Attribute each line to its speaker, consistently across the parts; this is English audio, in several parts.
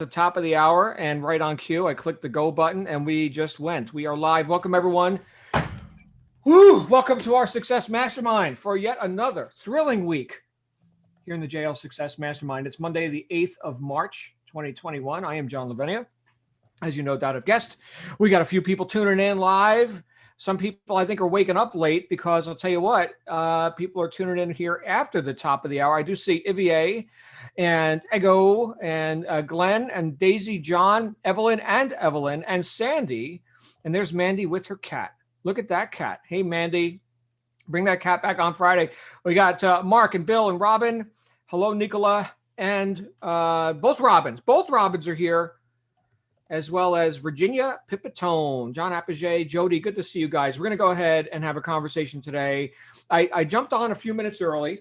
Speaker 1: the top of the hour and right on cue. I clicked the go button and we just went. We are live. Welcome, everyone. Woo! Welcome to our Success Mastermind for yet another thrilling week here in the JL Success Mastermind. It's Monday, the 8th of March, 2021. I am John Lavenia. As you no doubt have guessed, we got a few people tuning in live. Some people I think are waking up late because I'll tell you what, people are tuning in here after the top of the hour. I do see Ivier and Ego and Glenn and Daisy, John, Evelyn and Sandy. And there's Mandy with her cat. Look at that cat. Hey, Mandy, bring that cat back on Friday. We got Mark and Bill and Robin. Hello, Nicola. And both Robins. Both Robins are here, as well as Virginia Pipitone, John Apogee, Jody. Good to see you guys. We're going to go ahead and have a conversation today. I jumped on a few minutes early.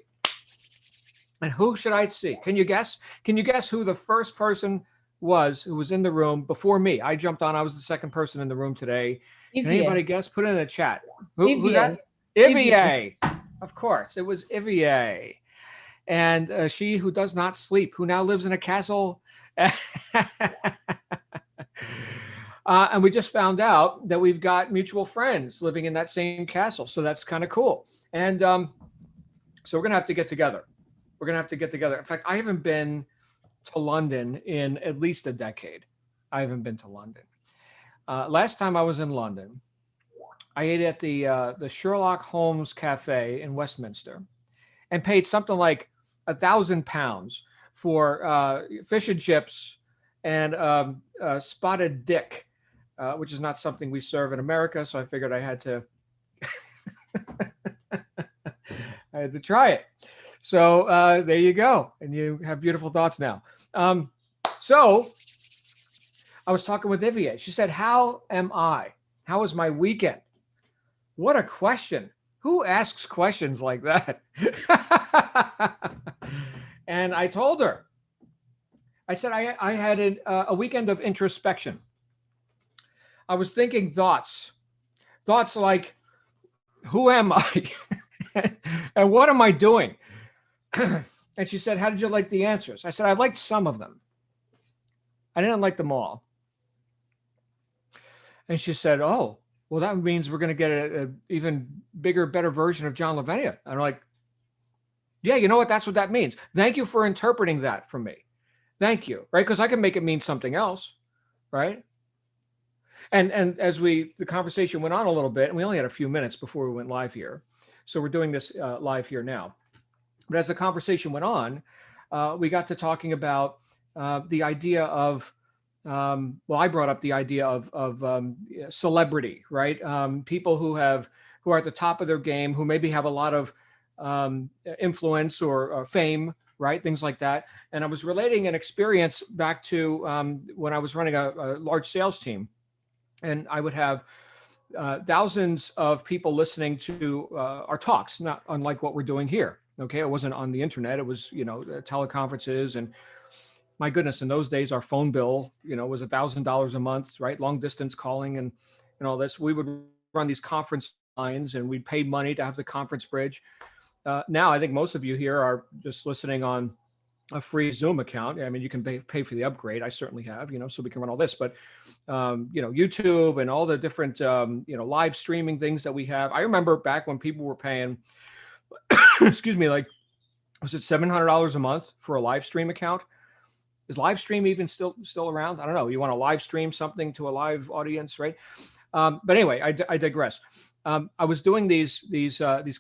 Speaker 1: And who should I see? Can you guess? Can you guess who the first person was who was in the room before me? I jumped on. I was the second person in the room today. Can anybody guess? Put it in the chat. Who's that? Ivier. Of course. It was Ivier. And she who does not sleep, who now lives in a castle. And we just found out that we've got mutual friends living in that same castle. So that's kind of cool. And so we're going to have to get together. We're going to have to get together. In fact, I haven't been to London in at least a decade. I haven't been to London. Last time I was in London, I ate at the Sherlock Holmes Cafe in Westminster and paid something like £1,000 for fish and chips and spotted dick, which is not something we serve in America. So I figured I had to, I had to try it. So there you go. And you have beautiful thoughts now. So I was talking with Ivier. She said, how am I? How was my weekend? What a question. Who asks questions like that? And I told her, I said, I had a weekend of introspection. I was thinking thoughts like, who am I? And what am I doing? And she said, how did you like the answers? I said, I liked some of them. I didn't like them all. And she said, oh, well, that means we're going to get an even bigger, better version of John Lavenia. And I'm like, yeah, you know what? That's what that means. Thank you for interpreting that for me. Thank you. Right? Because I can make it mean something else. Right? And as the conversation went on a little bit, and we only had a few minutes before we went live here. So we're doing this live here now. But as the conversation went on, we got to talking about the idea of, well, I brought up the idea of celebrity, right? People who are at the top of their game, who maybe have a lot of influence or fame, right? Things like that. And I was relating an experience back to when I was running a large sales team, and I would have thousands of people listening to our talks, not unlike what we're doing here. Okay, it wasn't on the internet. It was, teleconferences, and my goodness, in those days, our phone bill, was $1,000 a month, right? Long distance calling and all this. We would run these conference lines, and we'd pay money to have the conference bridge. Now, I think most of you here are just listening on a free Zoom account. I mean, you can pay for the upgrade. I certainly have, so we can run all this. But YouTube and all the different live streaming things that we have. I remember back when people were paying. Excuse me, like, was it $700 a month for a live stream account? Is live stream even still around? I don't know. You want to live stream something to a live audience, right? But anyway, I digress. I was doing these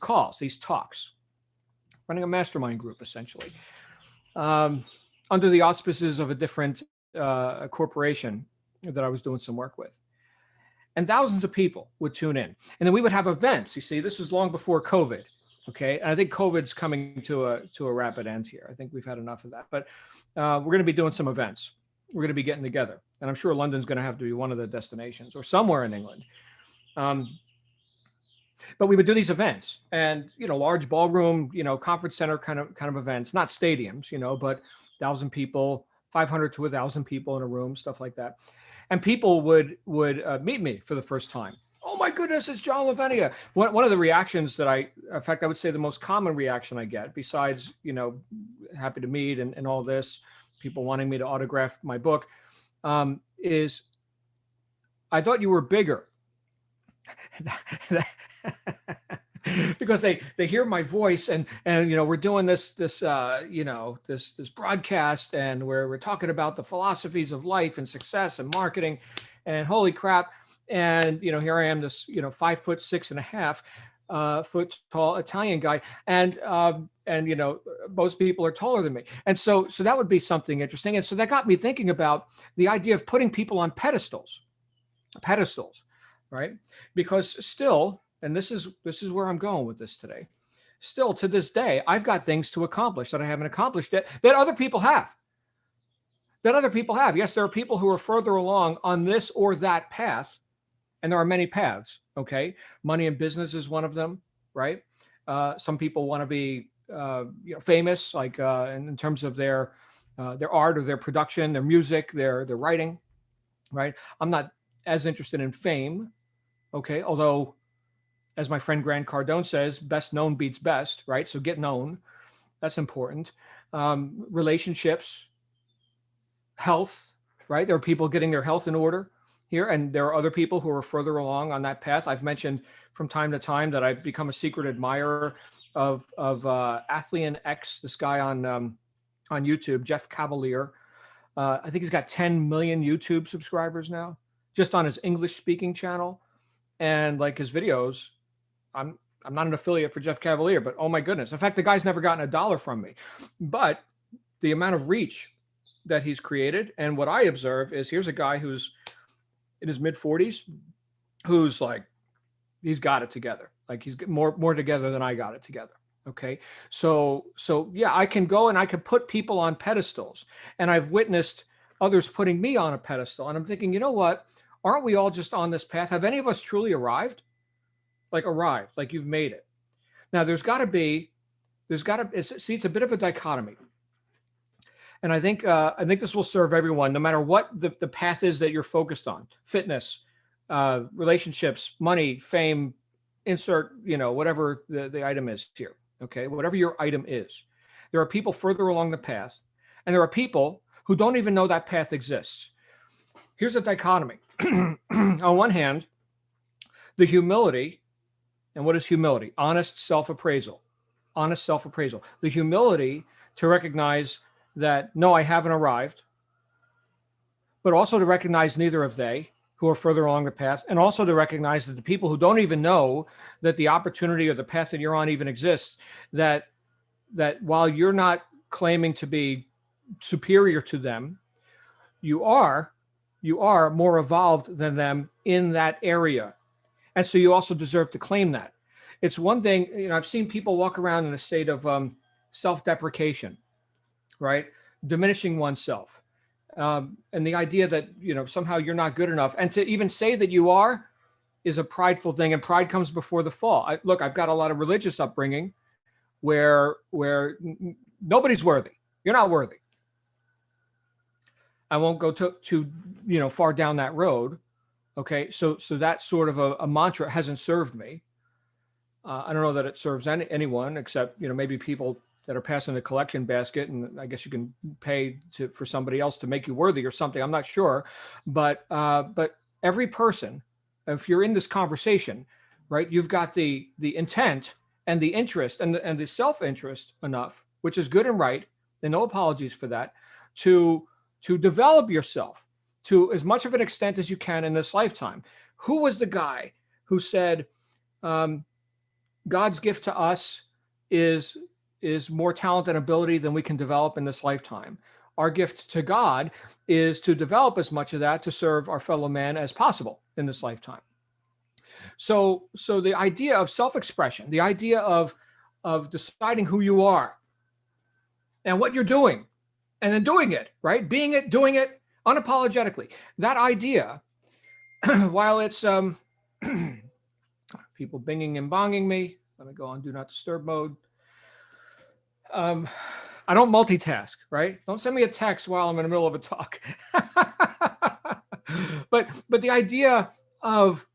Speaker 1: calls, these talks, running a mastermind group essentially, under the auspices of a different corporation that I was doing some work with, and thousands of people would tune in, and then we would have events. You see, this is long before COVID. Okay. And I think COVID's coming to a rapid end here. I think we've had enough of that, but we're going to be doing some events. We're going to be getting together, and I'm sure London's going to have to be one of the destinations, or somewhere in England. But we would do these events, and, large ballroom, conference center kind of events, not stadiums, but 1,000 people, 500 to 1,000 people in a room, stuff like that. And people would meet me for the first time. Oh my goodness, it's John Lavenia. One of the reactions that I would say the most common reaction I get, besides, happy to meet and all this, people wanting me to autograph my book, is I thought you were bigger. Because they hear my voice, and we're doing this broadcast, and we're talking about the philosophies of life and success and marketing, and holy crap, and here I am, this 5'6.5" foot tall Italian guy, and most people are taller than me, and so that would be something interesting, and so that got me thinking about the idea of putting people on pedestals, right? Because still, and this is where I'm going with this today, still to this day, I've got things to accomplish that I haven't accomplished yet, that other people have. Yes, there are people who are further along on this or that path, and there are many paths. Okay, money in business is one of them, right? Some people want to be famous, like in terms of their art or their production, their music, their writing, right? I'm not as interested in fame, okay, although, as my friend Grant Cardone says, best known beats best, right? So get known, that's important. Relationships, health, right? There are people getting their health in order here, and there are other people who are further along on that path. I've mentioned from time to time that I've become a secret admirer of Athlean X, this guy on YouTube, Jeff Cavalier. I think he's got 10 million YouTube subscribers now, just on his English speaking channel. And like his videos, I'm not an affiliate for Jeff Cavalier, but oh my goodness. In fact, the guy's never gotten $1 from me. But the amount of reach that he's created, and what I observe is, here's a guy who's in his mid 40s, who's like, he's got it together. Like he's more together than I got it together. Okay. So yeah, I can go and I can put people on pedestals, and I've witnessed others putting me on a pedestal. And I'm thinking, you know what? Aren't we all just on this path? Have any of us truly arrived? Like you've made it. Now it's a bit of a dichotomy. And I think this will serve everyone, no matter what the path is that you're focused on: fitness, relationships, money, fame, insert, whatever the item is here. Okay. Whatever your item is, there are people further along the path, and there are people who don't even know that path exists. Here's a dichotomy. On one hand, the humility, and what is humility? Honest self-appraisal. The humility to recognize that, no, I haven't arrived, but also to recognize neither have they, who are further along the path, and also to recognize that the people who don't even know that the opportunity or the path that you're on even exists, that while you're not claiming to be superior to them, you are more evolved than them in that area. And so you also deserve to claim that. It's one thing, I've seen people walk around in a state of self-deprecation, right? Diminishing oneself. And the idea that, somehow you're not good enough. And to even say that you are is a prideful thing, and pride comes before the fall. I've got a lot of religious upbringing where nobody's worthy. You're not worthy. I won't go too far down that road. Okay, so that sort of a mantra hasn't served me. I don't know that it serves anyone except maybe people that are passing the collection basket, and I guess you can pay for somebody else to make you worthy or something. I'm not sure, but every person, if you're in this conversation, right, you've got the intent and the interest and the self-interest enough, which is good and right, and no apologies for that, to develop yourself to as much of an extent as you can in this lifetime. Who was the guy who said, God's gift to us is more talent and ability than we can develop in this lifetime. Our gift to God is to develop as much of that to serve our fellow man as possible in this lifetime. So the idea of self-expression, the idea of deciding who you are and what you're doing, and then doing it, right? Being it, doing it unapologetically. That idea, while it's people binging and bonging me, let me go on do not disturb mode. I don't multitask, right? Don't send me a text while I'm in the middle of a talk. but the idea of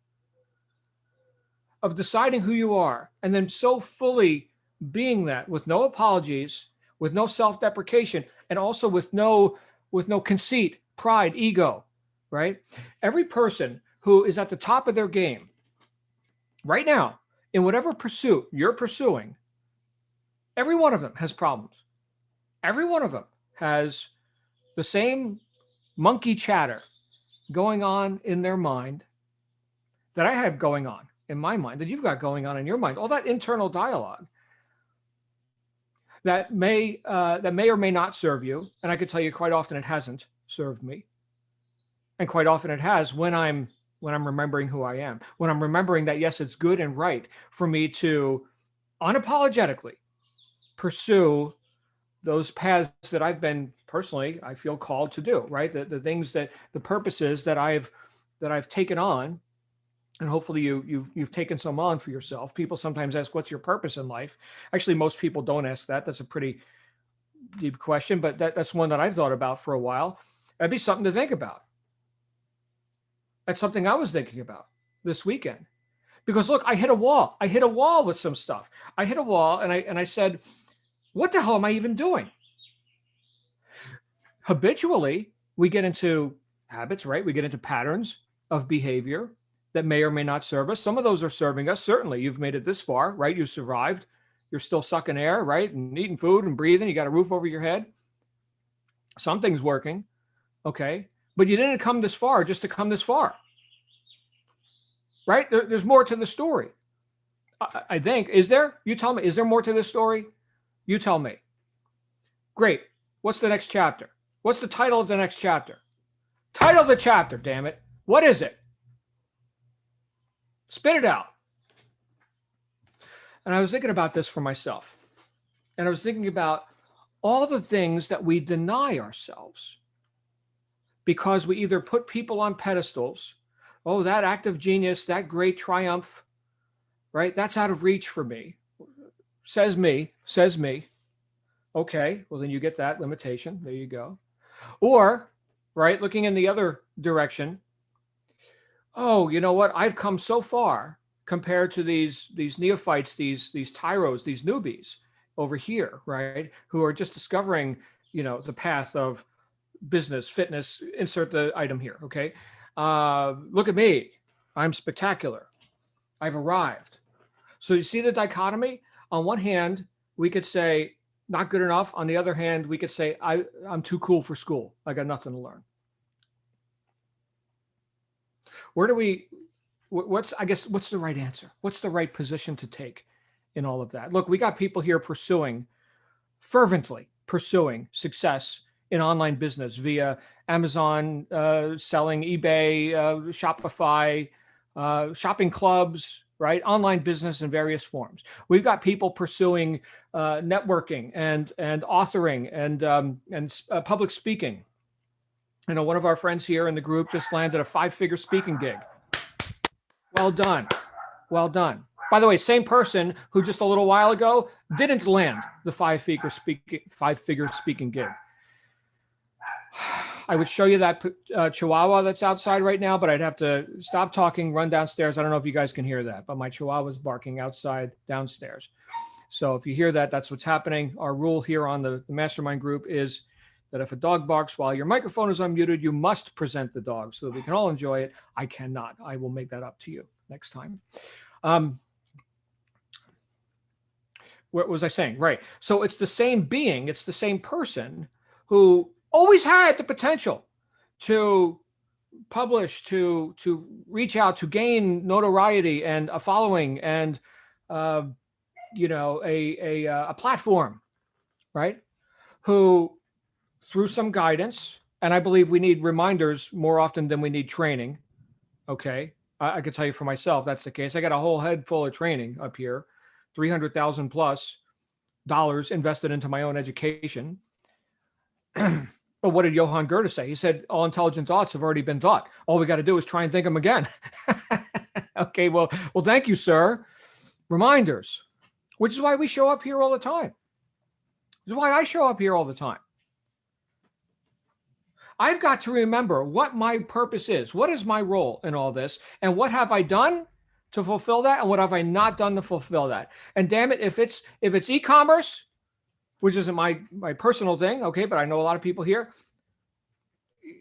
Speaker 1: deciding who you are and then so fully being that, with no apologies, with no self-deprecation, and also with no with no conceit, pride, ego, right? Every person who is at the top of their game right now, in whatever pursuit you're pursuing, every one of them has problems. Every one of them has the same monkey chatter going on in their mind that I have going on in my mind, that you've got going on in your mind, all that internal dialogue that may or may not serve you. And I could tell you quite often it hasn't served me. And quite often it has when I'm remembering who I am, when I'm remembering that, yes, it's good and right for me to unapologetically pursue those paths that I've been personally, I feel called to do, right? The things that, the purposes that I've taken on, and hopefully you've taken some on for yourself. People sometimes ask, what's your purpose in life? Actually, most people don't ask that. That's a pretty deep question, but that's one that I've thought about for a while. That'd be something to think about. That's something I was thinking about this weekend. Because look, I hit a wall. I hit a wall with some stuff. I hit a wall and I said, what the hell am I even doing? Habitually, we get into habits, right? We get into patterns of behavior that may or may not serve us. Some of those are serving us. Certainly, you've made it this far, right? You survived. You're still sucking air, right? And eating food and breathing. You got a roof over your head. Something's working, okay? But you didn't come this far just to come this far, right? There's more to the story. I think. Is there? You tell me. Is there more to this story? You tell me. Great. What's the next chapter? What's the title of the next chapter? Title of the chapter, damn it. What is it? Spit it out. And I was thinking about this for myself. And I was thinking about all the things that we deny ourselves because we either put people on pedestals. Oh, that act of genius, that great triumph, right? That's out of reach for me. Says me. Okay, well, then you get that limitation. There you go. Or, right, looking in the other direction. Oh, you know what? I've come so far compared to these neophytes, these tyros, these newbies over here, right? Who are just discovering, the path of business, fitness, insert the item here, okay? Look at me. I'm spectacular. I've arrived. So you see the dichotomy? On one hand, we could say, not good enough. On the other hand, we could say, I'm too cool for school. I got nothing to learn. What's the right answer? What's the right position to take in all of that? Look, we got people here fervently pursuing success in online business via Amazon, selling, eBay, Shopify, shopping clubs, right? Online business in various forms. We've got people pursuing networking and authoring and public speaking. One of our friends here in the group just landed a 5-figure speaking gig. Well done. Well done. By the way, same person who just a little while ago didn't land the 5-figure speaking gig. I would show you that Chihuahua that's outside right now, but I'd have to stop talking, run downstairs. I don't know if you guys can hear that, but my Chihuahua is barking outside downstairs. So if you hear that, that's what's happening. Our rule here on the mastermind group is that if a dog barks while your microphone is unmuted, you must present the dog so that we can all enjoy it. I cannot. I will make that up to you next time. What was I saying? Right. So it's the same being. It's the same person who always had the potential to publish, to reach out, to gain notoriety and a following and, a platform, right? Who, through some guidance, and I believe we need reminders more often than we need training. Okay. I could tell you for myself, that's the case. I got a whole head full of training up here, $300,000 plus invested into my own education. But what did Johann Goethe say? He said, all intelligent thoughts have already been thought. All we got to do is try and think them again. Okay, well, thank you, sir. Reminders, which is why we show up here all the time. This is why I show up here all the time. I've got to remember what my purpose is. What is my role in all this? And what have I done to fulfill that? And what have I not done to fulfill that? And damn it, if it's e-commerce, which isn't my personal thing, okay, but I know a lot of people here,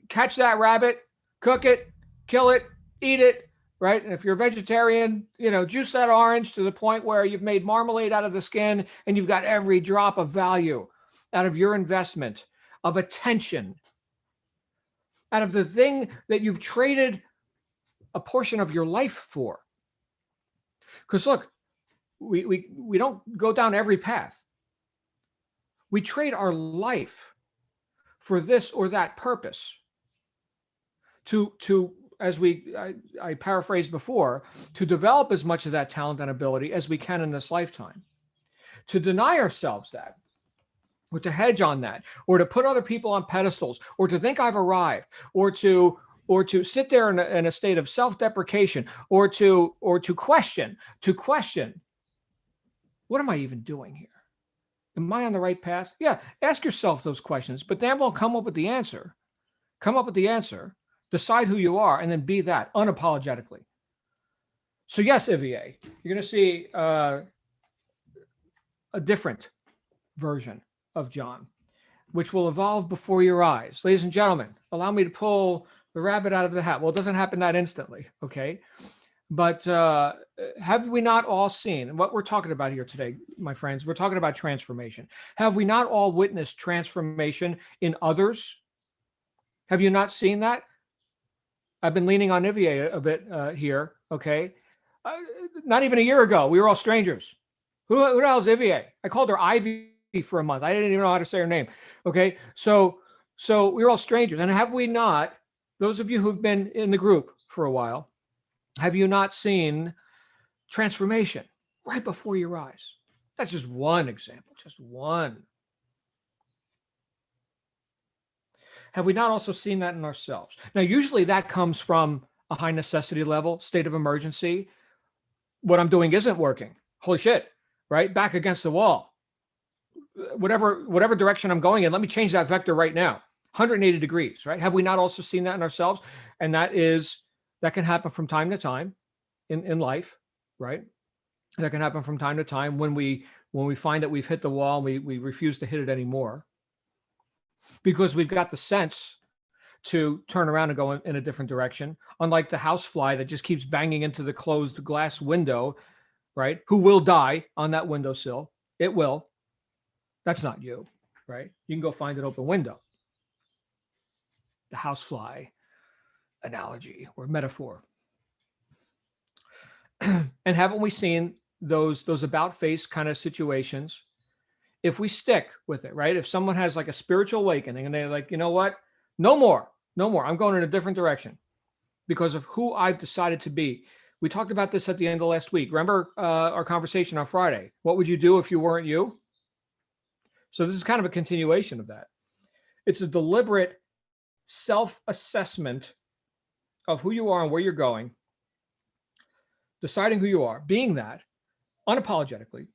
Speaker 1: catch that rabbit, cook it, kill it, eat it, right? And if you're a vegetarian, juice that orange to the point where you've made marmalade out of the skin and you've got every drop of value out of your investment, of attention, out of the thing that you've traded a portion of your life for. Because look, we don't go down every path. We trade our life for this or that purpose. To as I paraphrased before, to develop as much of that talent and ability as we can in this lifetime. To deny ourselves that, or to hedge on that, or to put other people on pedestals, or to think I've arrived, or to sit there in a state of self-deprecation, or to question, what am I even doing here? Am I on the right path? Yeah, ask yourself those questions, but then we'll come up with the answer. Decide who you are, and then be that unapologetically. So yes, Ivier, you're going to see a different version of John, which will evolve before your eyes. Ladies and gentlemen, allow me to pull the rabbit out of the hat. Well, it doesn't happen that instantly, okay? But have we not all seen what we're talking about here today, my friends? We're talking about transformation. Have we not all witnessed transformation in others? Have you not seen that? I've been leaning on Ivier a bit here, okay? Not even a year ago, we were all strangers. Who the hell is Ivier? I called her Ivy for a month. I didn't even know how to say her name, okay? So we were all strangers. And have we not, those of you who've been in the group for a while, have you not seen transformation right before your eyes? That's just one example, just one. Have we not also seen that in ourselves? Now, usually that comes from a high necessity level, state of emergency. What I'm doing isn't working. Holy shit, right? Back against the wall. Whatever direction I'm going in, let me change that vector right now. 180 degrees, right? Have we not also seen that in ourselves? And that can happen from time to time in life, right? That can happen from time to time when we find that we've hit the wall and we refuse to hit it anymore, because we've got the sense to turn around and go in a different direction. Unlike the housefly that just keeps banging into the closed glass window, right? Who will die on that windowsill. It will. That's not you, right? You can go find an open window. The housefly analogy or metaphor. And haven't we seen those about face kind of situations? If we stick with it, right? If someone has like a spiritual awakening and they're like, you know what? No more. I'm going in a different direction because of who I've decided to be. We talked about this at the end of last week. Remember our conversation on Friday? What would you do if you weren't you? So this is kind of a continuation of that. It's a deliberate self-assessment of who you are and where you're going, deciding who you are, being that unapologetically,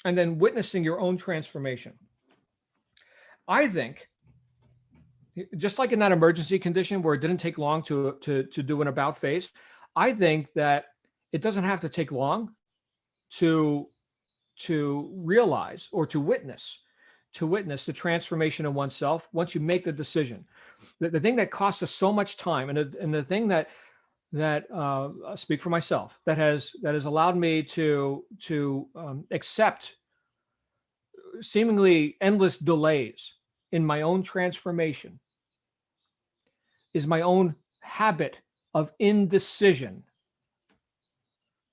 Speaker 1: and then witnessing your own transformation. I think, just like in that emergency condition where it didn't take long to do an about face, I think that it doesn't have to take long to realize or to witness the transformation in oneself once you make the decision. The thing that costs us so much time, and the thing that I speak for myself, that has allowed me to accept seemingly endless delays in my own transformation, is my own habit of indecision.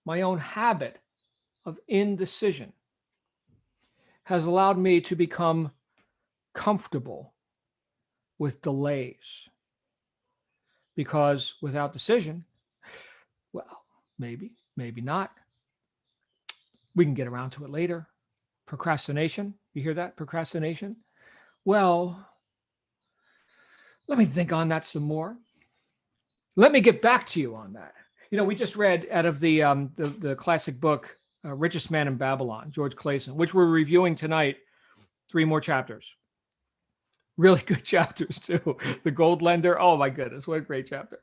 Speaker 1: My own habit of indecision has allowed me to become comfortable with delays. Because without decision, well, maybe not. We can get around to it later. Procrastination, you hear that? Procrastination? Well, let me think on that some more. Let me get back to you on that. We just read out of the classic book, Richest Man in Babylon, George Clason, which we're reviewing tonight, 3 more chapters. Really good chapters too. The Gold Lender. Oh my goodness, what a great chapter.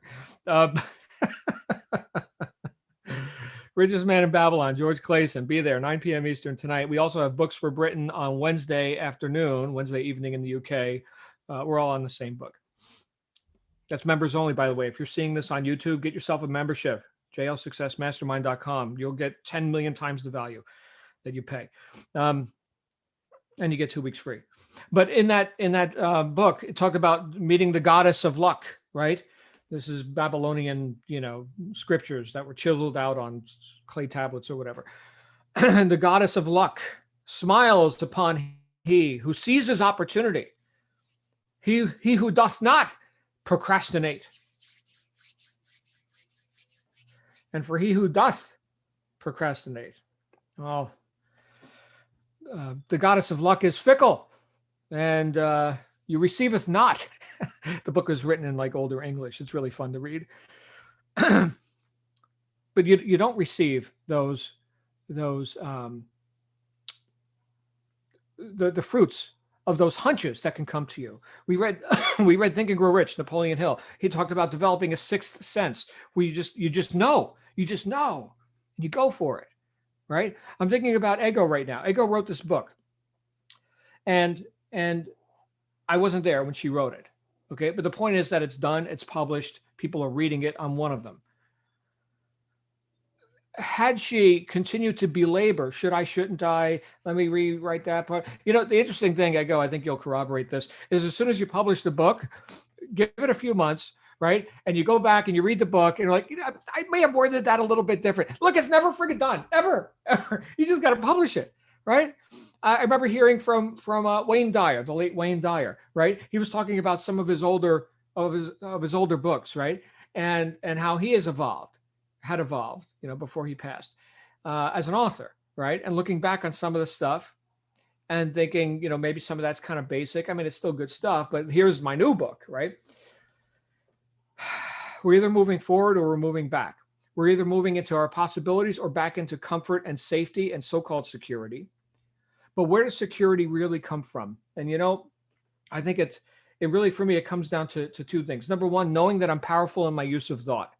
Speaker 1: Richest Man in Babylon, George Clason. Be there, 9 p.m. Eastern tonight. We also have Books for Britain on Wednesday evening in the UK. We're all on the same book. That's members only, by the way. If you're seeing this on YouTube, get yourself a membership, jlsuccessmastermind.com. You'll get 10 million times the value that you pay. And you get 2 weeks free. But in that book, it talked about meeting the goddess of luck, right? This is Babylonian, scriptures that were chiseled out on clay tablets or whatever. The goddess of luck smiles upon he who seizes opportunity. He who doth not procrastinate. And for he who doth procrastinate, the goddess of luck is fickle, and you receiveth not. The book is written in like older English. It's really fun to read. But you don't receive the fruits of those hunches that can come to you. We read Think and Grow Rich, Napoleon Hill. He talked about developing a sixth sense where you just know, and you go for it, right? I'm thinking about Ego right now. Ego wrote this book, and I wasn't there when she wrote it, okay? But the point is that it's done, it's published, people are reading it. I'm one of them. Had she continued to belabor, shouldn't I, let me rewrite that part. The interesting thing, I think you'll corroborate this, is as soon as you publish the book, give it a few months, right? And you go back and you read the book and you're like, I may have worded that a little bit different. Look, it's never friggin' done, ever. You just got to publish it, right? I remember hearing from Wayne Dyer, the late Wayne Dyer, right? He was talking about some of his older books, right? And how he had evolved, before he passed, as an author, right? And looking back on some of the stuff and thinking, maybe some of that's kind of basic. I mean, it's still good stuff, but here's my new book, right? We're either moving forward or we're moving back. We're either moving into our possibilities or back into comfort and safety and so-called security. But where does security really come from? And, I think it really, for me, it comes down to two things. Number one, knowing that I'm powerful in my use of thought,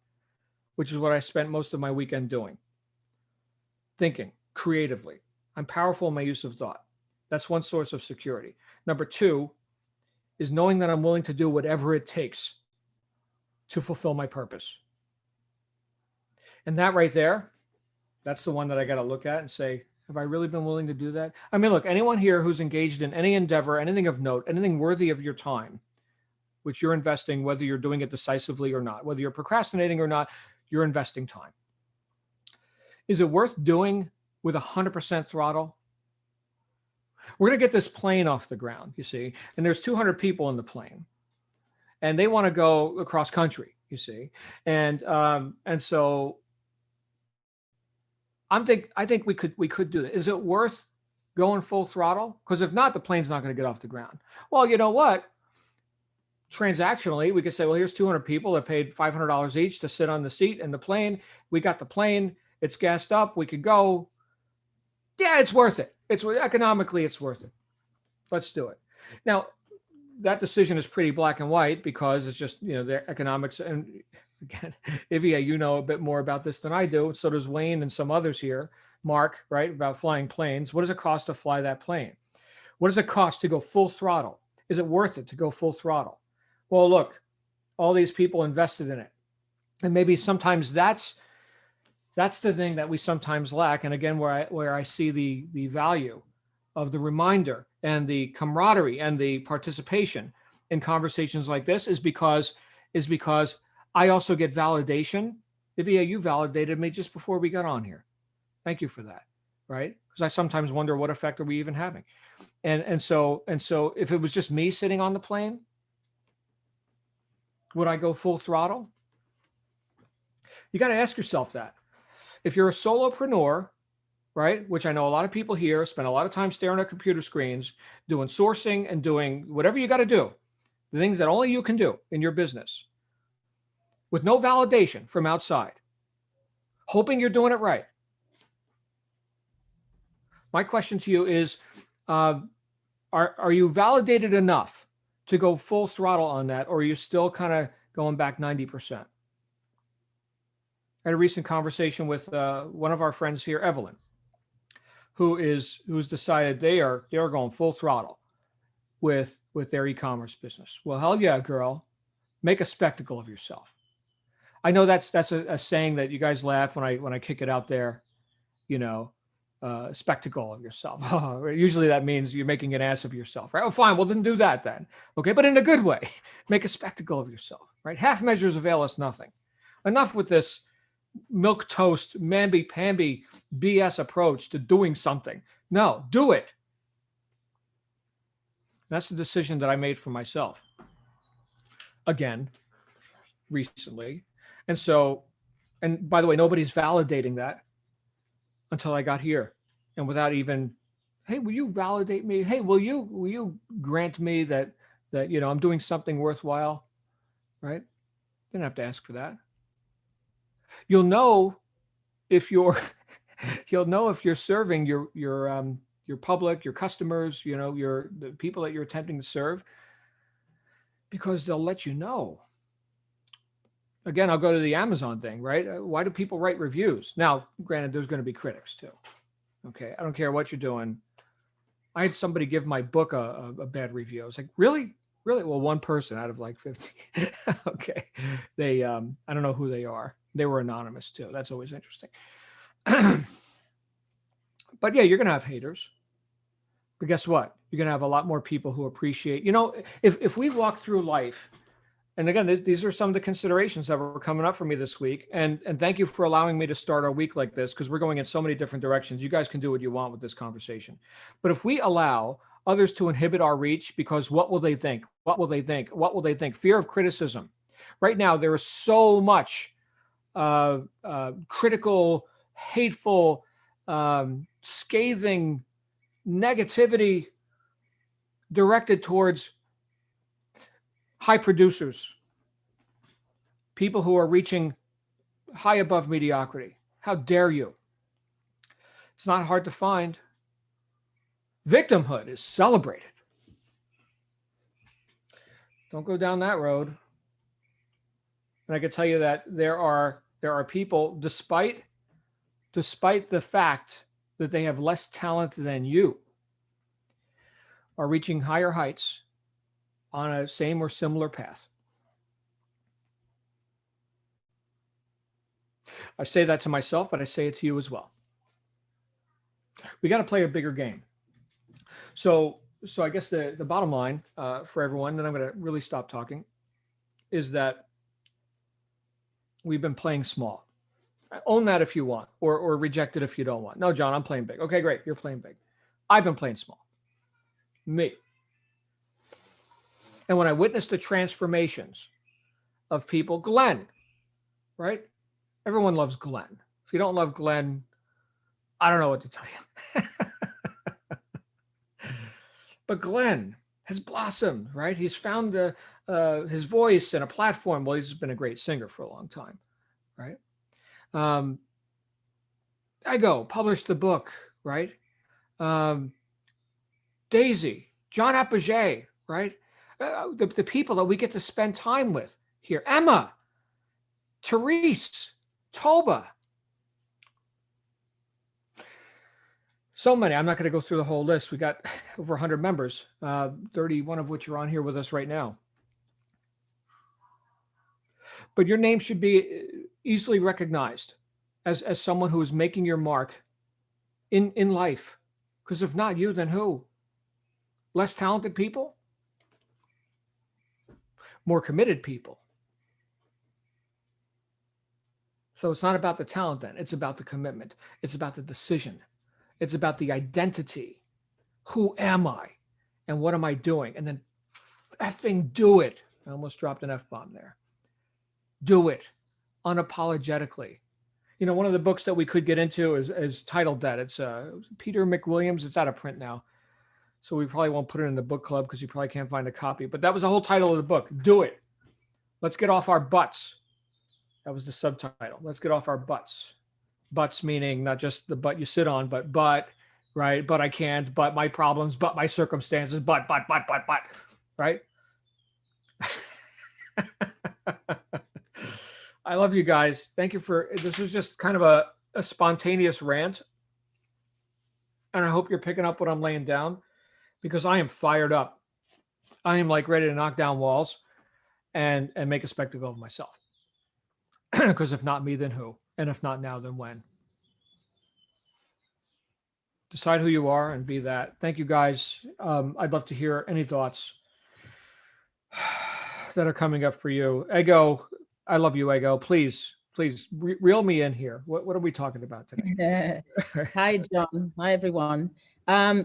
Speaker 1: which is what I spent most of my weekend doing. Thinking creatively. I'm powerful in my use of thought. That's one source of security. Number two is knowing that I'm willing to do whatever it takes to fulfill my purpose. And that right there, that's the one that I got to look at and say, have I really been willing to do that? I mean, look, anyone here who's engaged in any endeavor, anything of note, anything worthy of your time, which you're investing, whether you're doing it decisively or not, whether you're procrastinating or not, you're investing time. Is it worth doing with 100% throttle? We're going to get this plane off the ground, you see, and there's 200 people in the plane, and they want to go across country, you see, and so I think we could do that. Is it worth going full throttle? Because if not, the plane's not going to get off the ground. Well, you know what? Transactionally, we could say, well, here's 200 people that paid $500 each to sit on the seat in the plane. We got the plane. It's gassed up. We could go. Yeah, it's worth it. Economically, it's worth it. Let's do it. Now, that decision is pretty black and white because it's just, the economics. And again, Ivia, you know a bit more about this than I do. So does Wayne and some others here. Mark, right, about flying planes. What does it cost to fly that plane? What does it cost to go full throttle? Is it worth it to go full throttle? Well, look, all these people invested in it. And maybe sometimes that's the thing that we sometimes lack. And again, where I see the value of the reminder and the camaraderie and the participation in conversations like this is because I also get validation. Ivia, you validated me just before we got on here. Thank you for that, right? Because I sometimes wonder what effect are we even having. And so if it was just me sitting on the plane, would I go full throttle? You got to ask yourself that. If you're a solopreneur, right, which I know a lot of people here spend a lot of time staring at computer screens, doing sourcing and doing whatever you got to do, the things that only you can do in your business, with no validation from outside, hoping you're doing it right. My question to you is, are you validated enough to go full throttle on that, or are you still kind of going back 90%? I had a recent conversation with one of our friends here, Evelyn, who's decided they are going full throttle with their e-commerce business. Well, hell yeah, girl. Make a spectacle of yourself. I know that's a saying that you guys laugh when I kick it out there, you know, spectacle of yourself. Usually that means you're making an ass of yourself, right? Oh, fine. Well, then do that then. Okay. But in a good way, make a spectacle of yourself, right? Half measures avail us nothing. Enough with this milk toast, mamby-pamby BS approach to doing something. No, do it. That's the decision that I made for myself. Again, recently. And so, and by the way, nobody's validating that until I got here. And without even, hey, will you validate me? Hey, will you grant me that I'm doing something worthwhile? Right? Didn't have to ask for that. You'll know if you're you'll know if you're serving your public, your customers, the people that you're attempting to serve, because they'll let you know. Again, I'll go to the Amazon thing, right? Why do people write reviews? Now, granted, there's going to be critics too. Okay, I don't care what you're doing. I had somebody give my book a bad review. I was like, really? Really? Well, one person out of like 50. Okay. They, I don't know who they are. They were anonymous too. That's always interesting. But yeah, you're going to have haters. But guess what? You're going to have a lot more people who appreciate, if we walk through life, and again, these are some of the considerations that were coming up for me this week. And thank you for allowing me to start our week like this, because we're going in so many different directions. You guys can do what you want with this conversation. But if we allow others to inhibit our reach, because what will they think? What will they think? What will they think? Fear of criticism. Right now, there is so much critical, hateful, scathing negativity directed towards high producers, people who are reaching high above mediocrity. How dare you? It's not hard to find. Victimhood is celebrated. Don't go down that road. And I can tell you that there are people, despite the fact that they have less talent than you, are reaching higher heights on a same or similar path. I say that to myself, but I say it to you as well. We got to play a bigger game. So I guess the bottom line for everyone, then I'm going to really stop talking, is that we've been playing small. Own that if you want, or reject it if you don't want. No, John, I'm playing big. Okay, great. You're playing big. I've been playing small. Me. And when I witnessed the transformations of people, Glenn, right? Everyone loves Glenn. If you don't love Glenn, I don't know what to tell you. But Glenn has blossomed, right? He's found his voice and a platform. Well, he's been a great singer for a long time, right? Published the book, right? Daisy, John Apogee, right? The people that we get to spend time with here. Emma, Therese, Toba. So many. I'm not going to go through the whole list. We got over 100 members, 31 of which are on here with us right now. But your name should be easily recognized as someone who is making your mark in life. Because if not you, then who? Less talented people? More committed people. So it's not about the talent then. It's about the commitment. It's about the decision. It's about the identity. Who am I? And what am I doing? And then effing do it. I almost dropped an F-bomb there. Do it unapologetically. One of the books that we could get into is titled that. It's Peter McWilliams. It's out of print now. So we probably won't put it in the book club because you probably can't find a copy. But that was the whole title of the book. Do it. Let's get off our butts. That was the subtitle. Let's get off our butts. Butts meaning not just the butt you sit on, but, right? But I can't, but my problems, but my circumstances, but, right? I love you guys. Thank you this was just kind of a spontaneous rant. And I hope you're picking up what I'm laying down, because I am fired up. I am like ready to knock down walls. and make a spectacle of myself. Because if not me, then who? And if not now, then when? Decide who you are and be that. Thank you, guys. I'd love to hear any thoughts that are coming up for you. Ego, I love you, Ego. Please, reel me in here. What are we talking about today?
Speaker 2: Hi, John. Hi, everyone.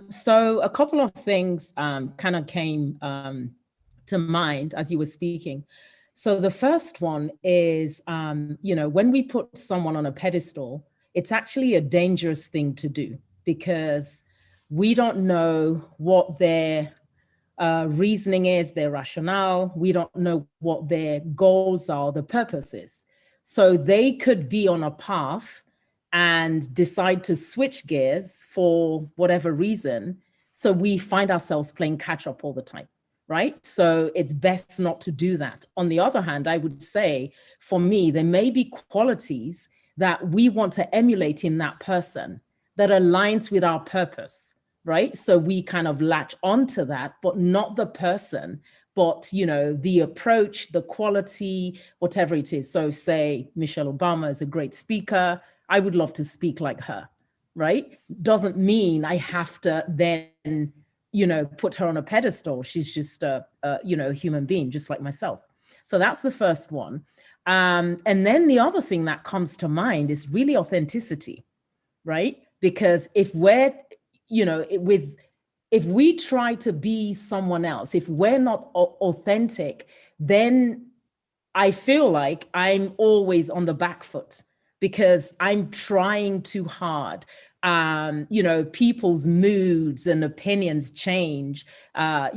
Speaker 2: So a couple of things kind of came to mind as you were speaking. So the first one is, when we put someone on a pedestal, it's actually a dangerous thing to do because we don't know what their reasoning is, their rationale. We don't know what their goals are, the purpose is. So they could be on a path and decide to switch gears for whatever reason. So we find ourselves playing catch up all the time, right? So it's best not to do that. On the other hand, I would say for me, there may be qualities that we want to emulate in that person that aligns with our purpose, right? So we kind of latch onto that, but not the person, but the approach, the quality, whatever it is. So say Michelle Obama is a great speaker. I would love to speak like her, right? Doesn't mean I have to then, put her on a pedestal. She's just a human being, just like myself. So that's the first one. And then the other thing that comes to mind is really authenticity, right? Because if we're, if we try to be someone else, if we're not authentic, then I feel like I'm always on the back foot because I'm trying too hard. People's moods and opinions change. I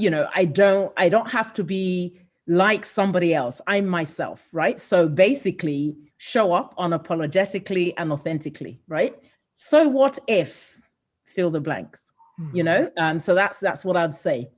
Speaker 2: don't have to be like somebody else. I'm myself, right? So basically show up unapologetically and authentically, right? So what if, fill the blanks, so that's what I'd say.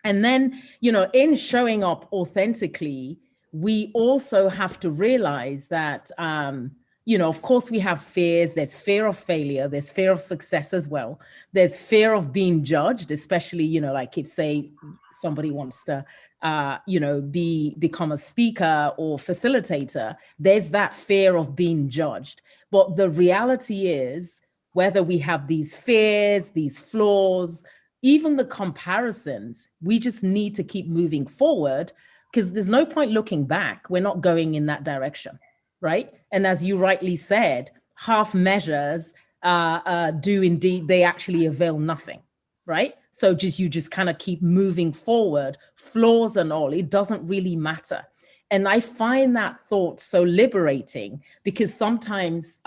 Speaker 2: And then, in showing up authentically, we also have to realize that, of course we have fears. There's fear of failure. There's fear of success as well. There's fear of being judged, especially, like if say somebody wants to, become a speaker or facilitator, there's that fear of being judged. But the reality is, whether we have these fears, these flaws, even the comparisons, we just need to keep moving forward because there's no point looking back. We're not going in that direction, right? And as you rightly said, half measures do indeed, they actually avail nothing, right? So you just kind of keep moving forward, flaws and all, it doesn't really matter. And I find that thought so liberating because sometimes,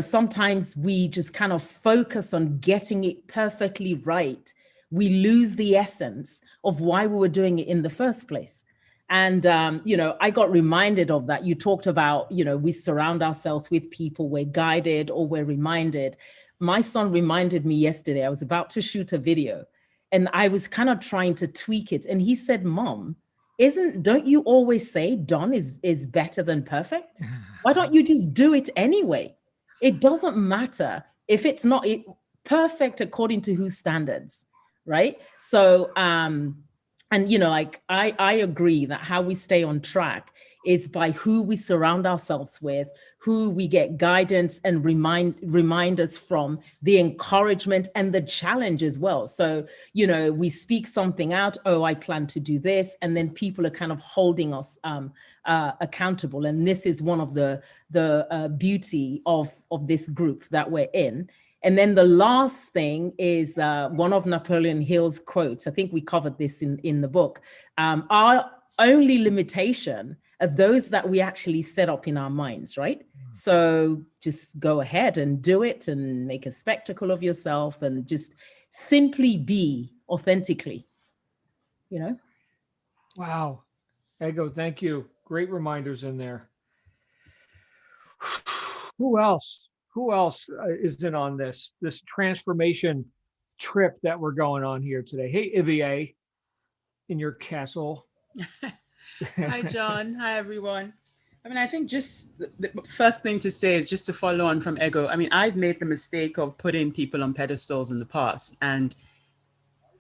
Speaker 2: sometimes we just kind of focus on getting it perfectly right. We lose the essence of why we were doing it in the first place. And, I got reminded of that. You talked about, we surround ourselves with people, we're guided or we're reminded. My son reminded me yesterday, I was about to shoot a video and I was kind of trying to tweak it. And he said, Mom, don't you always say done is better than perfect? Why don't you just do it anyway? It doesn't matter if it's not perfect according to whose standards, right? So, I agree that how we stay on track is by who we surround ourselves with, who we get guidance and reminders from, the encouragement and the challenge as well. So, we speak something out, oh, I plan to do this, and then people are kind of holding us accountable. And this is one of the beauty of this group that we're in. And then the last thing is one of Napoleon Hill's quotes. I think we covered this in the book. Our only limitation are those that we actually set up in our minds, right? So just go ahead and do it and make a spectacle of yourself and just simply be authentically,
Speaker 1: Wow. Ego, thank you. Great reminders in there. Who else is in on this transformation trip that we're going on here today? Hey, Ivier, in your castle.
Speaker 3: Hi, John. Hi, everyone. I mean, I think just the first thing to say is just to follow on from Ego. I mean, I've made the mistake of putting people on pedestals in the past, and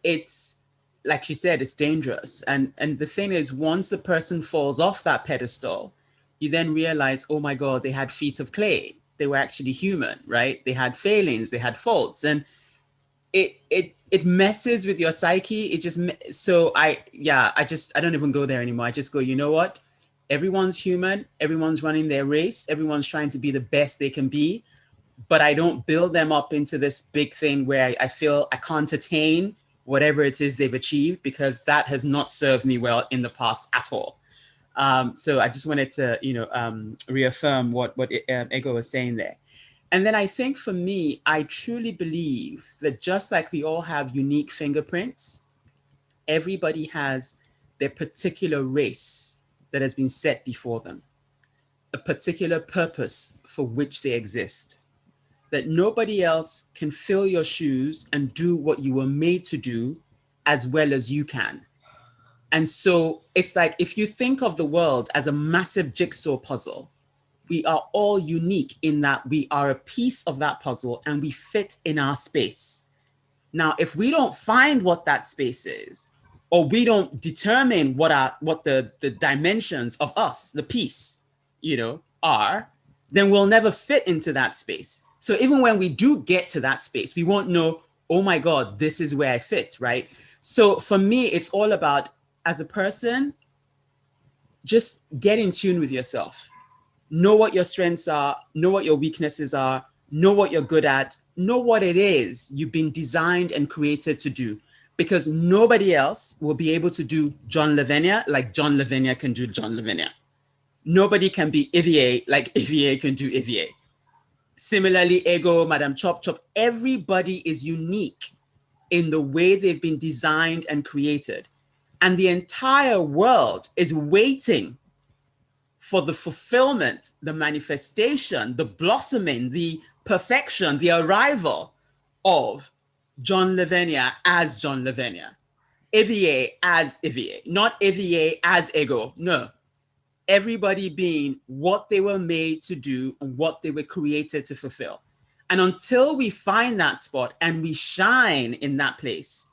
Speaker 3: it's like she said, it's dangerous. And the thing is, once the person falls off that pedestal, you then realize, oh my God, they had feet of clay. They were actually human, right? They had failings, they had faults. And it messes with your psyche. It just, so I don't even go there anymore. I just go, you know what? Everyone's human. Everyone's running their race. Everyone's trying to be the best they can be. But I don't build them up into this big thing where I feel I can't attain whatever it is they've achieved, because that has not served me well in the past at all. So I just wanted to, reaffirm what Ego was saying there. And then I think for me, I truly believe that just like we all have unique fingerprints, everybody has their particular race that has been set before them, a particular purpose for which they exist, that nobody else can fill your shoes and do what you were made to do as well as you can. And so it's like, if you think of the world as a massive jigsaw puzzle, we are all unique in that we are a piece of that puzzle and we fit in our space. Now, if we don't find what that space is, or we don't determine what the dimensions of us, the piece, are, then we'll never fit into that space. So even when we do get to that space, we won't know, oh my God, this is where I fit, right? So for me, it's all about, as a person, just get in tune with yourself. Know what your strengths are, know what your weaknesses are, know what you're good at, know what it is you've been designed and created to do. Because nobody else will be able to do John Lavenia like John Lavenia can do John Lavenia. Nobody can be Ivier like Ivier can do Ivier. Similarly, Ego, Madame Chop Chop, everybody is unique in the way they've been designed and created. And the entire world is waiting for the fulfillment, the manifestation, the blossoming, the perfection, the arrival of John Lavenia as John Lavenia. Ivier as Ivier, not Ivier as Ego, no. Everybody being what they were made to do and what they were created to fulfill. And until we find that spot and we shine in that place,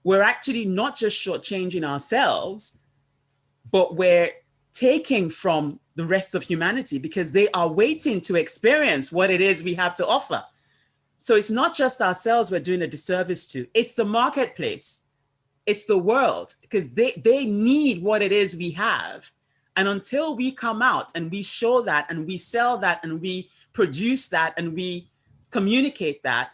Speaker 3: we're actually not just shortchanging ourselves, but we're taking from the rest of humanity, because they are waiting to experience what it is we have to offer. So it's not just ourselves we're doing a disservice to, it's the marketplace, it's the world, because they need what it is we have. And until we come out and we show that and we sell that and we produce that and we communicate that,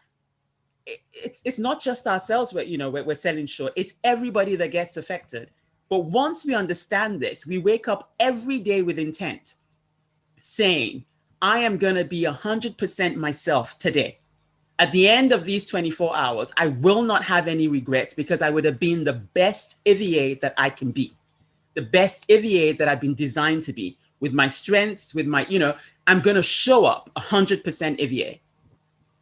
Speaker 3: it's not just ourselves we're selling short, it's everybody that gets affected. But once we understand this, we wake up every day with intent, saying, I am going to be 100% myself today. At the end of these 24 hours, I will not have any regrets, because I would have been the best Ivier that I can be, the best Ivier that I've been designed to be, with my strengths, with my, I'm going to show up 100% Ivier.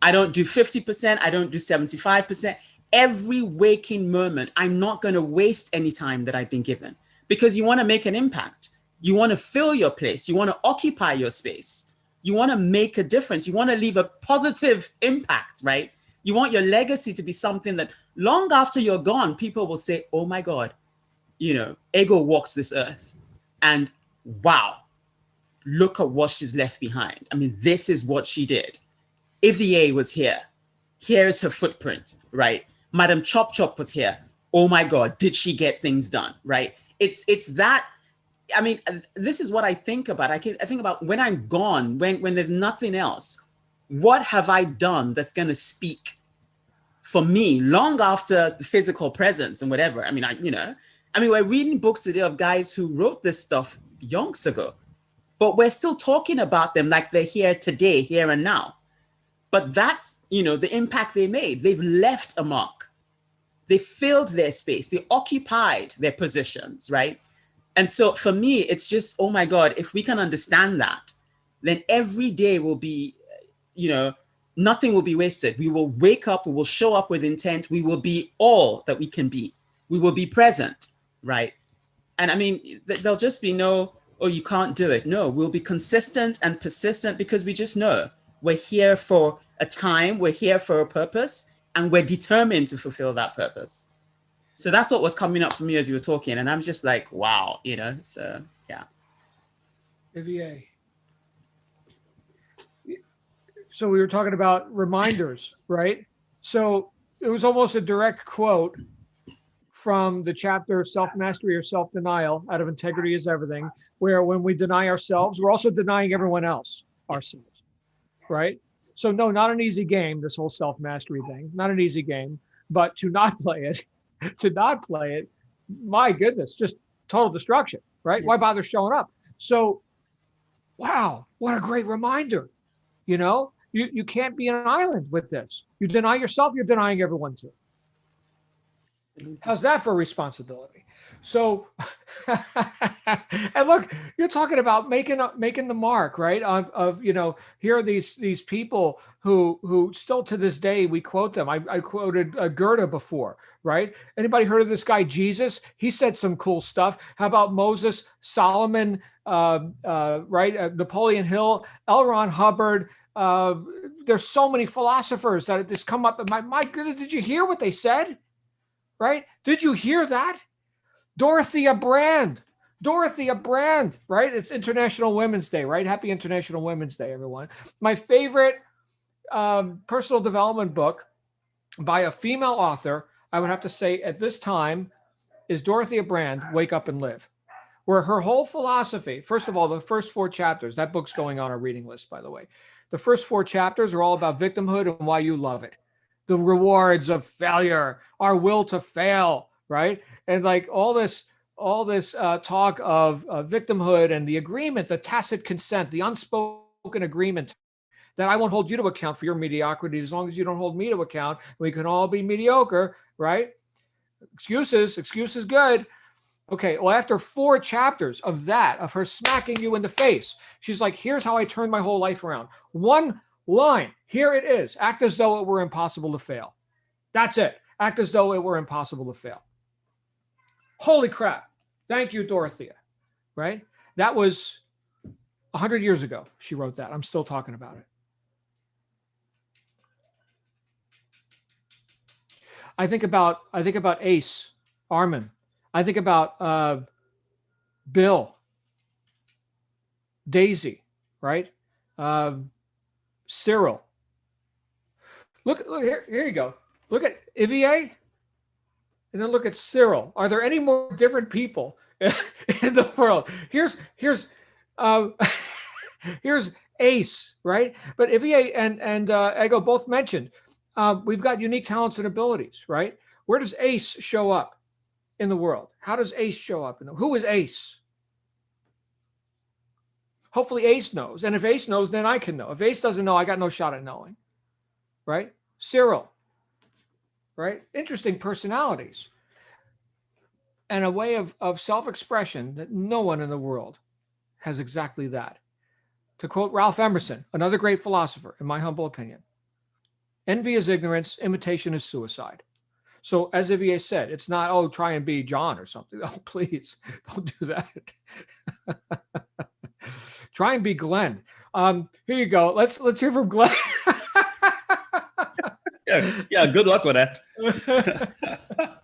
Speaker 3: I don't do 50%. I don't do 75%. Every waking moment, I'm not going to waste any time that I've been given, because you want to make an impact. You want to fill your place. You want to occupy your space. You want to make a difference. You want to leave a positive impact, right? You want your legacy to be something that long after you're gone, people will say, oh my God, Ego walked this earth, and wow, look at what she's left behind. I mean, this is what she did. Ivier was here. Here's her footprint, right? Madame Chop Chop was here. Oh my God, did she get things done, right? It's that, I mean, this is what I think about. I think about when I'm gone, when there's nothing else, what have I done that's going to speak for me long after the physical presence and whatever? I mean, we're reading books today of guys who wrote this stuff yonks ago, but we're still talking about them like they're here today, here and now. But that's, the impact they made. They've left a mark. They filled their space. They occupied their positions, right? And so for me, it's just, oh my God, if we can understand that, then every day will be, nothing will be wasted. We will wake up, we will show up with intent. We will be all that we can be. We will be present, right? And I mean, there'll just be no, oh, you can't do it. No, we'll be consistent and persistent, because we just know we're here for a time, we're here for a purpose, and we're determined to fulfill that purpose. So that's what was coming up for me as you were talking. And I'm just like, wow, you know, so yeah.
Speaker 1: Vivier. So we were talking about reminders, right? So it was almost a direct quote from the chapter Self-Mastery or Self-Denial out of Integrity is Everything, where when we deny ourselves, we're also denying everyone else ourselves, right? So no, not an easy game, this whole self-mastery thing, not an easy game, but to not play it, my goodness, just total destruction, right? Why bother showing up? So, wow, what a great reminder. You know, you can't be an island with this. You deny yourself, you're denying everyone too. How's that for responsibility? So, and look, you're talking about making the mark, right? Of you know, here are these people who still to this day we quote them. I quoted Goethe before, right? Anybody heard of this guy Jesus? He said some cool stuff. How about Moses, Solomon, right? Napoleon Hill, L. Ron Hubbard. There's so many philosophers that just come up. And my goodness, did you hear what they said? Right? Did you hear that? Dorothea Brand, right? It's International Women's Day, right? Happy International Women's Day, everyone. My favorite personal development book by a female author, I would have to say at this time, is Dorothea Brand, Wake Up and Live, where her whole philosophy, first of all, the first 4 chapters, that book's going on our reading list, by the way. The first 4 chapters are all about victimhood and why you love it. The rewards of failure, our will to fail, right? And like all this talk of victimhood and the agreement, the tacit consent, the unspoken agreement that I won't hold you to account for your mediocrity as long as you don't hold me to account. We can all be mediocre, right? Excuses good. Okay, well, after 4 chapters of that, of her smacking you in the face, she's like, here's how I turned my whole life around. One line, here it is. Act as though it were impossible to fail. That's it. Act as though it were impossible to fail. Holy crap. Thank you, Dorothea. Right? That was 100 years ago. She wrote that. I'm still talking about it. I think about Ace, Armin. I think about Bill, Daisy, right? Cyril. Look here you go. Look at Ivier, and then look at Cyril. Are there any more different people in the world? Here's here's Ace, right? But Ivier and Ego both mentioned we've got unique talents and abilities, right? Where does Ace show up in the world? How does Ace show up? Who is Ace? Hopefully Ace knows. And if Ace knows, then I can know. If Ace doesn't know, I got no shot at knowing. Right? Cyril. Right? Interesting personalities. And a way of self-expression that no one in the world has exactly that. To quote Ralph Emerson, another great philosopher, in my humble opinion, envy is ignorance, imitation is suicide. So as Ivier said, it's not, oh, try and be John or something. Oh, please, don't do that. Try and be Glenn. Here you go. Let's hear from Glenn.
Speaker 4: yeah. Good luck with that.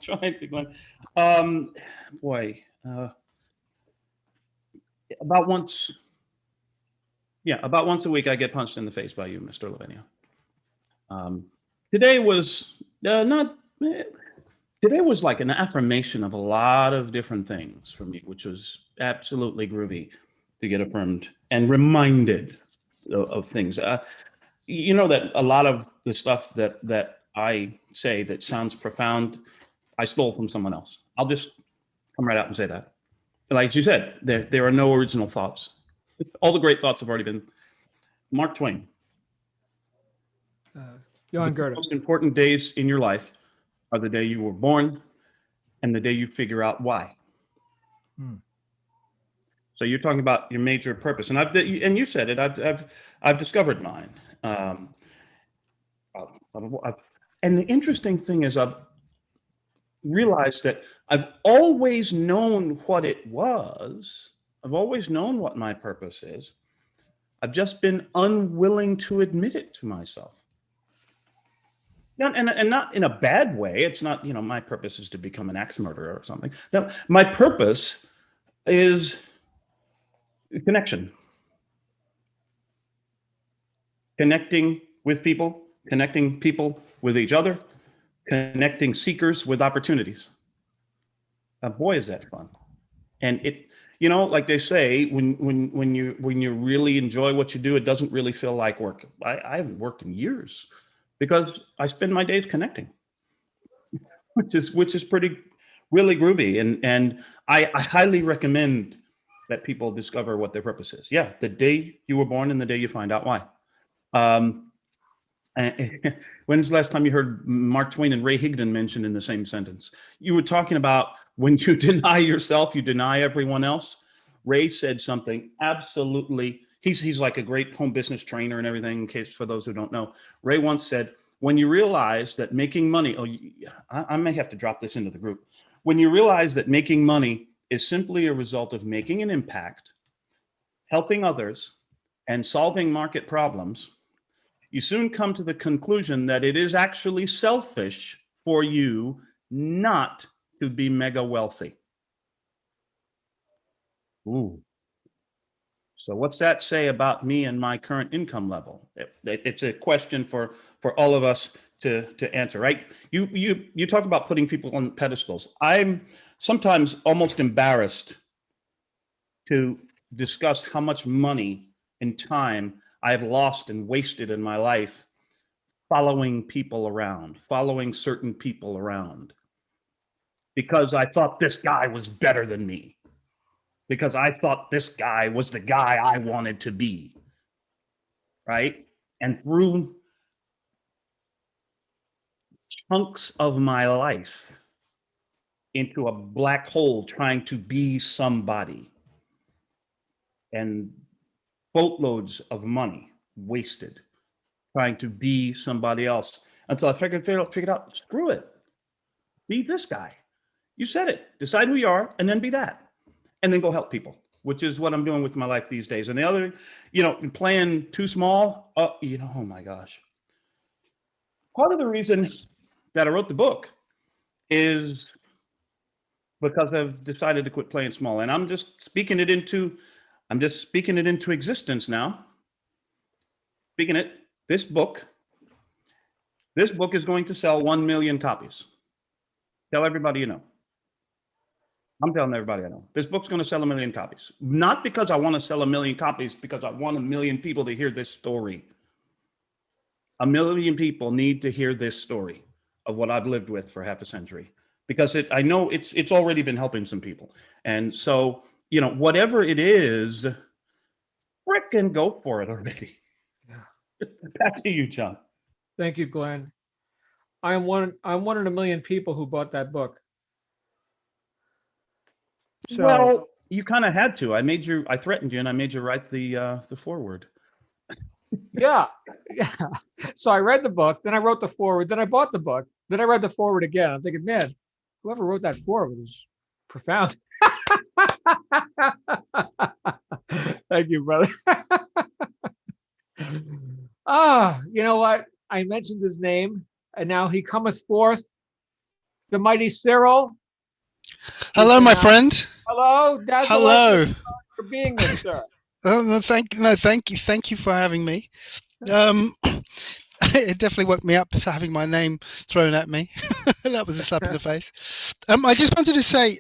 Speaker 4: Try and be Glenn. About once a week, I get punched in the face by you, Mr. Lavenia. Today was Today was like an affirmation of a lot of different things for me, which was absolutely groovy to get affirmed and reminded of things. You know that a lot of the stuff that I say that sounds profound, I stole from someone else. I'll just come right out and say that. Like you said, there are no original thoughts. All the great thoughts have already been. Mark Twain.
Speaker 1: Johann
Speaker 4: The
Speaker 1: Goethe.
Speaker 4: most important days in your life are the day you were born and the day you figure out why. So you're talking about your major purpose, and you said it. I've discovered mine. And the interesting thing is, I've realized that I've always known what it was. I've always known what my purpose is. I've just been unwilling to admit it to myself. And not in a bad way. It's not, my purpose is to become an axe murderer or something. No, my purpose is connection. Connecting with people, connecting people with each other, connecting seekers with opportunities. Boy, is that fun. And it, like they say, when you really enjoy what you do, it doesn't really feel like work. I haven't worked in years because I spend my days connecting, which is pretty really groovy. And I highly recommend that people discover what their purpose is. Yeah, the day you were born and the day you find out why. When's the last time you heard Mark Twain and Ray Higdon mentioned in the same sentence? You were talking about when you deny yourself, you deny everyone else. Ray said something absolutely, he's like a great home business trainer and everything, in case for those who don't know. Ray once said, when you realize that making money, I may have to drop this into the group. When you realize that making money is simply a result of making an impact, helping others, and solving market problems, you soon come to the conclusion that it is actually selfish for you not to be mega wealthy. Ooh. So what's that say about me and my current income level? It's a question for all of us to answer, right? You talk about putting people on pedestals. I'm sometimes almost embarrassed to discuss how much money and time I've lost and wasted in my life following people around, following certain people around, because I thought this guy was better than me, because I thought this guy was the guy I wanted to be, right? And through chunks of my life into a black hole trying to be somebody, and boatloads of money wasted trying to be somebody else, until I figured out, screw it. Be this guy. You said it. Decide who you are and then be that. And then go help people, which is what I'm doing with my life these days. And the other, playing too small, oh my gosh. Part of the reason that I wrote the book is because I've decided to quit playing small. And I'm just speaking it into existence now. This book is going to sell 1 million copies. Tell everybody you know. I'm telling everybody I know. This book's going to sell 1 million copies. Not because I want to sell 1 million copies, because I want 1 million people to hear this story. 1 million people need to hear this story of what I've lived with for half a century, because I know it's already been helping some people. And so, whatever it is, frickin' go for it already. Yeah. Back to you, John.
Speaker 1: Thank you, Glenn. I'm one in a million people who bought that book. So,
Speaker 4: well, you kind of had to. I threatened you, and I made you write the foreword.
Speaker 1: Yeah. So I read the book, then I wrote the foreword, then I bought the book, then I read the foreword again. I'm thinking, man, whoever wrote that foreword was profound. Thank you, brother. You know what? I mentioned his name, and now he cometh forth, the mighty Cyril.
Speaker 5: Hello, my friend.
Speaker 1: Hello,
Speaker 5: hello.
Speaker 1: For being there, sir.
Speaker 5: Thank you for having me. It definitely woke me up to having my name thrown at me. That was a slap in the face. I just wanted to say,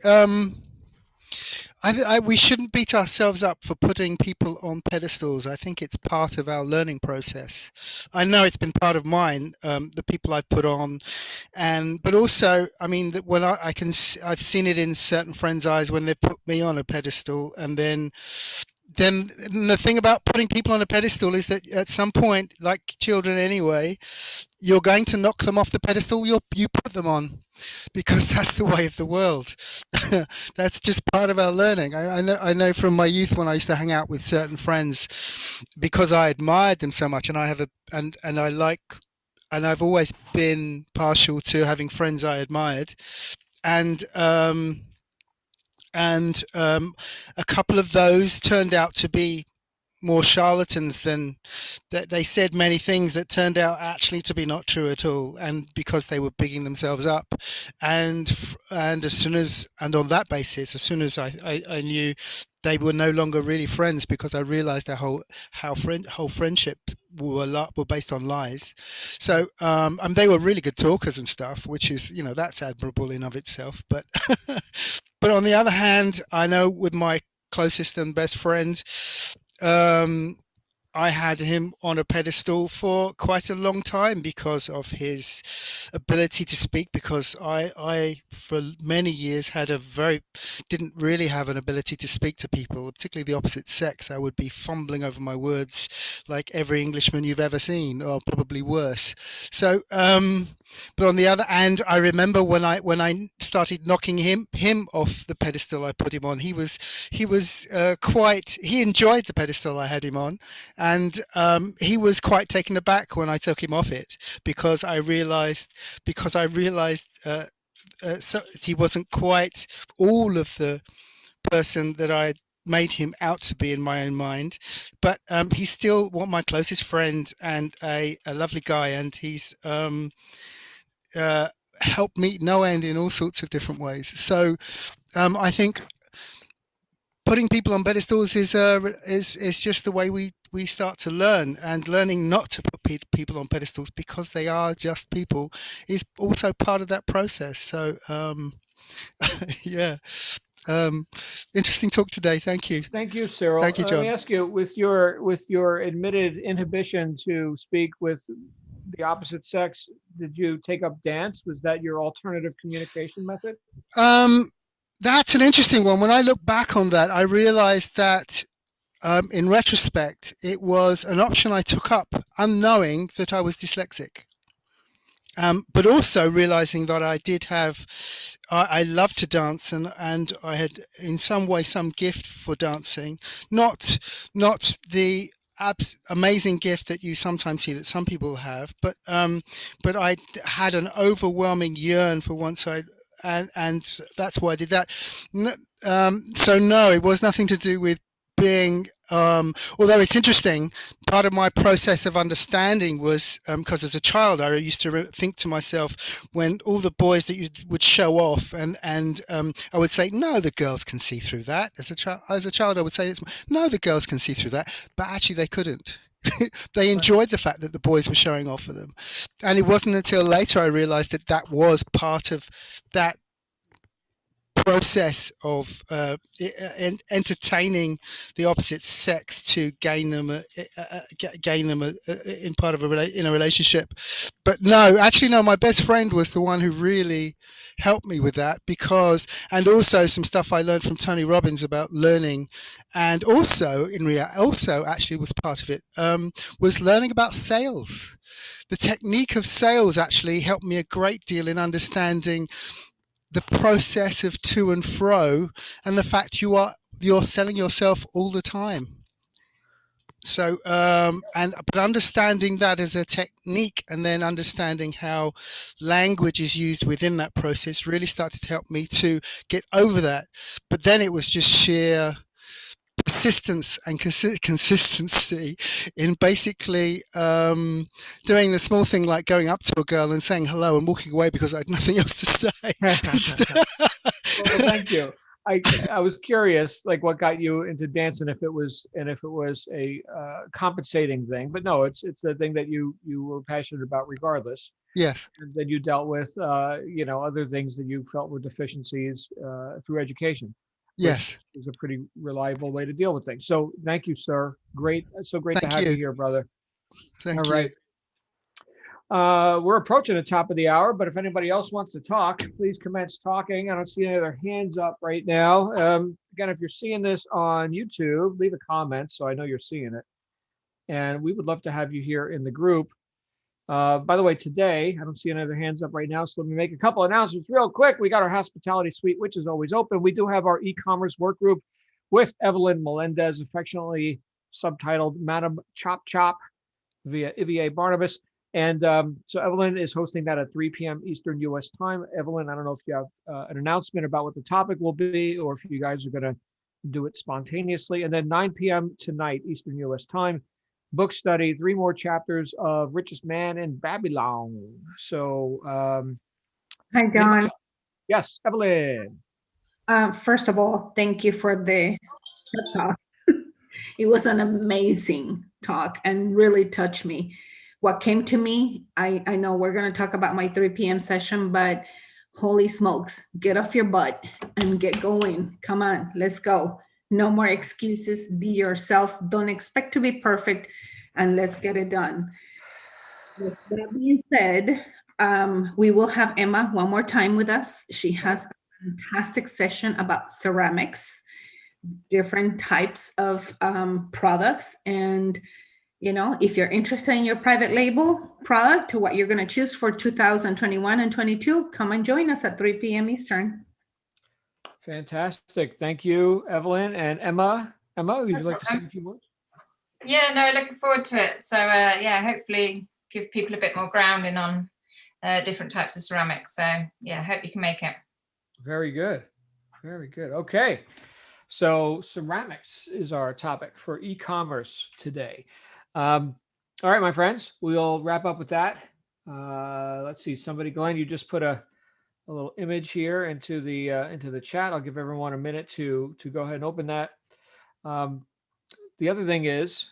Speaker 5: we shouldn't beat ourselves up for putting people on pedestals. I think it's part of our learning process. I know it's been part of mine, the people I've put on, but also, I mean, that when I've seen it in certain friends' eyes when they put me on a pedestal, and then the thing about putting people on a pedestal is that at some point, like children anyway, you're going to knock them off the pedestal you put them on, because that's the way of the world. That's just part of our learning. I know from my youth when I used to hang out with certain friends, because I admired them so much, and I've always been partial to having friends I admired, and a couple of those turned out to be more charlatans than that. They said many things that turned out actually to be not true at all, and because they were bigging themselves up, and on that basis, as soon as I knew they were no longer really friends, because I realized whole friendships were based on lies. So and they were really good talkers and stuff, which is, that's admirable in of itself. But but on the other hand, I know with my closest and best friend, I had him on a pedestal for quite a long time because of his ability to speak, because I for many years didn't really have an ability to speak to people, particularly the opposite sex. I would be fumbling over my words like every Englishman you've ever seen, or probably worse. So, but on the other hand, I remember when I started knocking him off the pedestal I put him on, he enjoyed the pedestal I had him on. And he was quite taken aback when I took him off it, because I realized so he wasn't quite all of the person that I made him out to be in my own mind. But he's still my closest friend and a lovely guy, and he's helped me no end in all sorts of different ways. So I think putting people on pedestals is just the way we start to learn, and learning not to put people on pedestals because they are just people is also part of that process. So yeah, interesting talk today. Thank you.
Speaker 1: Thank you, Cyril.
Speaker 5: Thank you, John.
Speaker 1: Let me ask you, with your admitted inhibition to speak with the opposite sex, did you take up dance? Was that your alternative communication method?
Speaker 5: That's an interesting one. When I look back on that, I realized that in retrospect, it was an option I took up, unknowing that I was dyslexic. But also realizing that I did have, I loved to dance, and I had in some way some gift for dancing, not the amazing gift that you sometimes see that some people have, but I had an overwhelming yearn for once and that's why I did that. So no, it was nothing to do with being, although it's interesting, part of my process of understanding was because as a child I used to think to myself, when all the boys that you would show off, and I would say, no, the girls can see through that. As a child I would say, no, the girls can see through that, but actually they couldn't. They enjoyed the fact that the boys were showing off for them. And it wasn't until later I realized that was part of that process of entertaining the opposite sex to gain them in part of in a relationship. But no, actually no, my best friend was the one who really helped me with that, because, and also some stuff I learned from Tony Robbins about learning, and also also actually was part of it, was learning about sales. The technique of sales actually helped me a great deal in understanding the process of to and fro, and the fact you're selling yourself all the time. So but understanding that as a technique, and then understanding how language is used within that process, really started to help me to get over that. But then it was just sheer persistence and consistency in basically doing the small thing like going up to a girl and saying hello and walking away because I had nothing else to say.
Speaker 1: Well, thank you. I was curious, like, what got you into dancing, if it was a compensating thing, but no, it's a thing that you were passionate about regardless.
Speaker 5: Yes.
Speaker 1: And then you dealt with other things that you felt were deficiencies through education.
Speaker 5: Yes.
Speaker 1: Is a pretty reliable way to deal with things. So thank you, sir. Great. So great to have you here, brother.
Speaker 5: Thank
Speaker 1: you. All right. We're approaching the top of the hour, but if anybody else wants to talk, please commence talking. I don't see any other hands up right now. Again, if you're seeing this on YouTube, leave a comment so I know you're seeing it. And we would love to have you here in the group. By the way, today, I don't see any other hands up right now, so let me make a couple announcements real quick. We got our hospitality suite, which is always open. We do have our e-commerce work group with Evelyn Melendez, affectionately subtitled Madam Chop Chop via Ivier Barnabas. And so Evelyn is hosting that at 3 p.m. Eastern U.S. time. Evelyn, I don't know if you have an announcement about what the topic will be, or if you guys are going to do it spontaneously. And then 9 p.m. tonight, Eastern US time, book study, 3 more chapters of Richest Man in Babylon. So,
Speaker 6: Hi, John.
Speaker 1: yes, Evelyn.
Speaker 6: First of all, thank you for the talk. It was an amazing talk and really touched me. What came to me, I know we're going to talk about my 3 p.m. session, but holy smokes, get off your butt and get going. Come on, let's go. No more excuses. Be yourself. Don't expect to be perfect, and let's get it done. With that being said, we will have Emma one more time with us. She has a fantastic session about ceramics, different types of products. And, you know, if you're interested in your private label product to what you're going to choose for 2021 and 22, come and join us at 3 p.m. Eastern.
Speaker 1: Fantastic. Thank you, Evelyn. And Emma. Emma, would you like to say a few words?
Speaker 7: Yeah, no, looking forward to it. So yeah, hopefully give people a bit more grounding on different types of ceramics. So yeah, hope you can make it.
Speaker 1: Very good. Very good. Okay. So ceramics is our topic for e-commerce today. All right, my friends, we'll wrap up with that. Let's see. Somebody, Glenn, you just put a little image here into the chat. I'll give everyone a minute to go ahead and open that. The other thing is,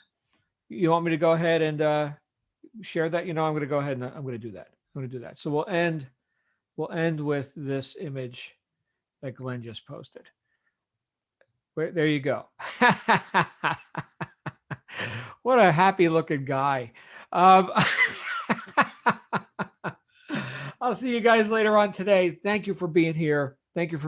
Speaker 1: you want me to go ahead and share that? You know, I'm going to go ahead and I'm going to do that. I'm going to do that. So we'll end with this image that Glenn just posted. There you go. What a happy looking guy. I'll see you guys later on today. Thank you for being here. Thank you for